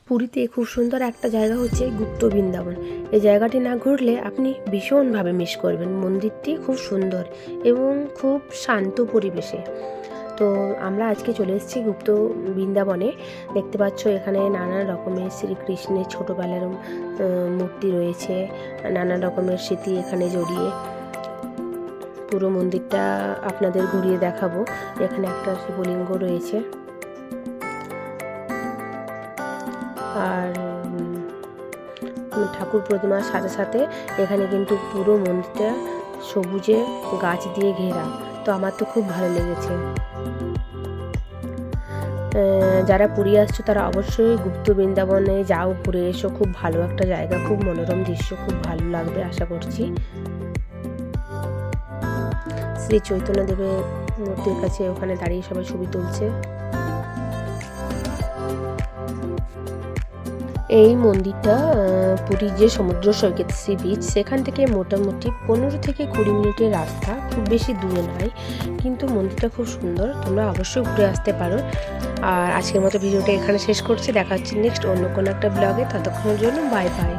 পুরীতে খুব সুন্দর একটা জায়গা হচ্ছে গুপ্ত বৃন্দাবন। এই জায়গাটি না ঘুরলে আপনি ভীষণভাবে মিস করবেন। মন্দিরটি খুব সুন্দর এবং খুব শান্ত পরিবেশে। তো আমরা আজকে চলে এসেছি গুপ্ত বৃন্দাবনে। দেখতে পাচ্ছ এখানে নানা রকমের শ্রীকৃষ্ণের ছোটোবেলার মূর্তি রয়েছে, নানা রকমের স্মৃতি এখানে জড়িয়ে। পুরো মন্দিরটা আপনাদের ঘুরিয়ে দেখাবো। এখানে একটা শিবলিঙ্গ রয়েছে, আর ঠাকুর প্রতিমার সাথে সাথে এখানে কিন্তু পুরো মন্দিরটা সবুজে গাছ দিয়ে ঘেরা। তো আমার তো খুব ভালো লেগেছে। যারা পুরী আসছো তারা অবশ্যই গুপ্ত বৃন্দাবনে যাও, ঘুরে এসো। খুব ভালো একটা জায়গা, খুব মনোরম দৃশ্য, খুব ভালো লাগবে আশা করছি। শ্রী চৈতন্যদেবের মূর্তির কাছে ওখানে দাঁড়িয়ে সবাই ছবি তুলছে। এই মন্দিরটা পুরীর যে সমুদ্র সৈকত সি বিচ, সেখান থেকে মোটামুটি 15 থেকে 20 মিনিটের রাস্তা, খুব বেশি দূরে নয়। কিন্তু মন্দিরটা খুব সুন্দর, তোমরা অবশ্যই ঘুরে আসতে পারো। আর আজকের মতো ভিডিওটা এখানে শেষ করছি। দেখা হচ্ছে নেক্সট অন্য কোনো একটা ব্লগে। ততক্ষণের জন্য বাই বাই।